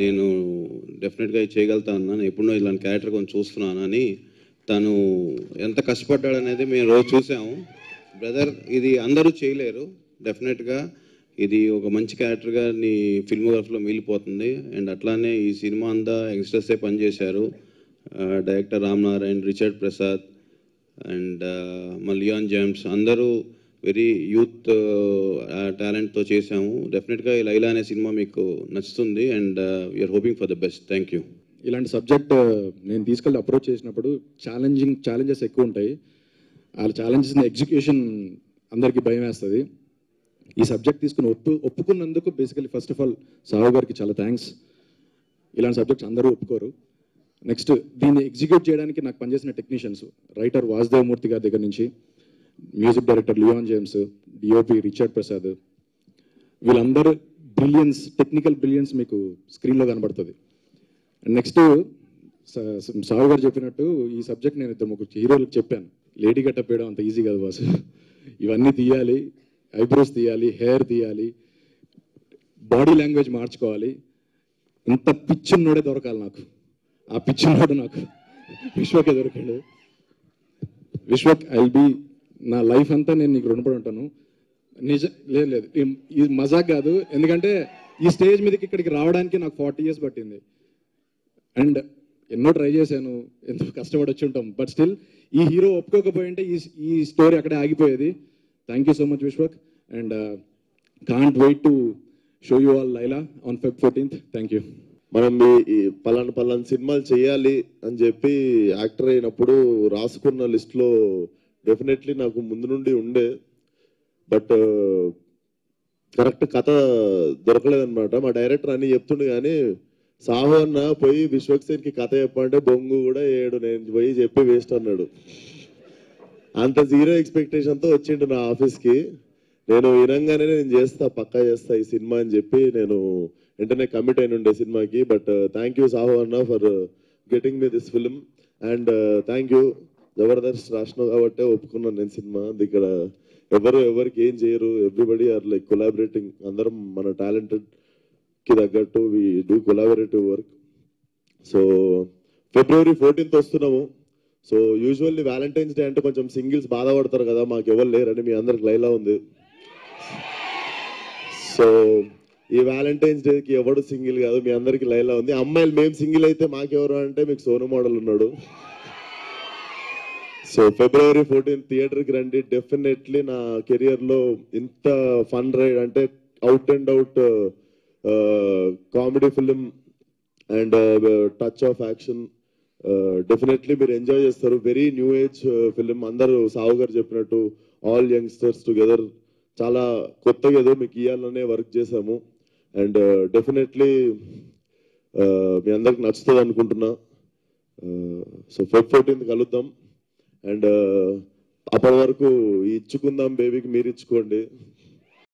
నేను డెఫినెట్గా ఇది చేయగలుగుతాను, నేను ఎప్పుడో ఇలాంటి క్యారెక్టర్ కొంచెం చూస్తున్నాను అని తను ఎంత కష్టపడ్డాడనేది మేము రోజు చూసాము. బ్రదర్, ఇది అందరూ చేయలేరు. డెఫినెట్గా ఇది ఒక మంచి క్యారెక్టర్గా నీ ఫిల్మోగ్రఫీలో మిగిలిపోతుంది. అండ్ అట్లానే ఈ సినిమా అంతా యంగ్స్టర్సే పనిచేశారు. Director Ram Narayan, Richard Prasad and Leon James అందరూ వెరీ యూత్ టాలెంట్తో చేశాము. డెఫినెట్గా ఈ లైలా అనే సినిమా మీకు నచ్చుతుంది and we are hoping for the best. Thank you. ఇలాంటి సబ్జెక్ట్ నేను తీసుకెళ్ళి అప్రోచ్ చేసినప్పుడు ఛాలెంజెస్ ఎక్కువ ఉంటాయి. ఆ ఛాలెంజెస్ని ఎగ్జిక్యూషన్ అందరికీ భయం వేస్తుంది. ఈ సబ్జెక్ట్ తీసుకుని ఒప్పుకున్నందుకు basically first of all Sahu గారికి చాలా థ్యాంక్స్. ఇలాంటి సబ్జెక్ట్స్ అందరూ ఒప్పుకోరు. నెక్స్ట్ దీన్ని ఎగ్జిక్యూట్ చేయడానికి నాకు పనిచేసిన టెక్నీషియన్స్, రైటర్ వాసుదేవమూర్తి గారి దగ్గర నుంచి, music director Leon James, DOP Richard Prasad, వీళ్ళందరూ బ్రిలియన్స్, టెక్నికల్ బ్రిలియన్స్ మీకు స్క్రీన్లో కనబడుతుంది. నెక్స్ట్ సాహు గారు చెప్పినట్టు ఈ సబ్జెక్ట్ నేను ఇద్దరు ముగ్గురు హీరోలకు చెప్పాను, లేడీ గెటప్ వేయడం అంత ఈజీ కాదు బాస్, ఇవన్నీ తీయాలి, ఐబ్రోస్ తీయాలి, హెయిర్ తీయాలి, బాడీ లాంగ్వేజ్ మార్చుకోవాలి. ఇంత పిచ్చిన్నోడే దొరకాలి నాకు. ఆ పిచ్చిన్నోడు నాకు విశ్వకే దొరికాడు. విశ్వక్, ఐ విల్ బీ నా లైఫ్ అంతా నేను నీకు రుణపడి ఉంటాను. లేదు ఇది మజాక్ కాదు. ఎందుకంటే ఈ స్టేజ్ మీదకి ఇక్కడికి రావడానికి నాకు 40 years పట్టింది. అండ్ ఎన్నో ట్రై చేశాను, ఎంతో కష్టపడి వచ్చి ఉంటాం. బట్ స్టిల్ ఈ హీరో ఒప్పుకోకపోయింటే ఈ స్టోరీ అక్కడే ఆగిపోయేది. Thank you so much Vishwak. And can't wait to show you all Laila on Feb 14th. Thank you. మనం ఈ పలానా సినిమాలు చేయాలి అని చెప్పి యాక్టర్ అయినప్పుడు రాసుకున్న లిస్ట్లో డెఫినెట్లీ నాకు ముందు నుండి ఉండే, బట్ కరెక్ట్ కథ దొరకలేదన్నమాట. మా డైరెక్టర్ అన్ని చెప్తుండే కానీ సాహు అన్న పోయి విశ్వక్ సేన్కి కథ చెప్పంటే బొంగు కూడా ఏడు, నేను పోయి చెప్పి వేస్ట్ అన్నాడు. అంత జీరో ఎక్స్పెక్టేషన్తో వచ్చిండు నా ఆఫీస్కి. నేను వినంగానే నేను చేస్తా, పక్కా చేస్తా ఈ సినిమా అని చెప్పి నేను వెంటనే కమిట్ అయిన ఉండే సినిమాకి. బట్ థ్యాంక్ యూ సాహు అన్న for getting me this film. And thank you, జబర్దస్త్ రాసినావు కాబట్టే ఒప్పుకున్నాను నేను సినిమా. ఇక్కడ ఎవరికి ఏం చేయరు, ఎవ్రీబడి ఆర్ లైక్ కొలాబరేటింగ్. అందరం మన టాలెంటెడ్కి తగ్గట్టు we do collaborative work. So February 14th వస్తున్నాము. సో యూజువల్లీ వ్యాలంటైన్స్ డే అంటే కొంచెం సింగిల్స్ బాధపడతారు కదా, మాకు ఎవరు లేరని. మీ అందరికి లైలా ఉంది. సో ఈ వ్యాలంటైన్స్ డేకి ఎవడు సింగిల్ కాదు, మీ అందరికి లైలా ఉంది. అమ్మాయిలు మేము సింగిల్ అయితే మాకెవరు అంటే మీకు సోను మోడల్ ఉన్నాడు. సో February 14th థియేటర్కి రండి. డెఫినెట్లీ నా కెరియర్లో ఇంత ఫన్ రైడ్ అంటే out and out comedy film and touch of action definitely మీరు ఎంజాయ్ చేస్తారు. Very new age film. అందరూ సాహు గారు చెప్పినట్టు ఆల్ యంగ్స్టర్స్ టుగెదర్ చాలా కొత్తగా ఏదో మీకు ఇవ్వాలనే వర్క్ చేశాము. అండ్ డెఫినెట్లీ మీ అందరికి నచ్చుతుంది అనుకుంటున్నా. సో Feb 14th కలుద్దాం. అండ్ అప్పటి వరకు ఇచ్చుకుందాం బేబీకి మీరు ఇచ్చుకోండి.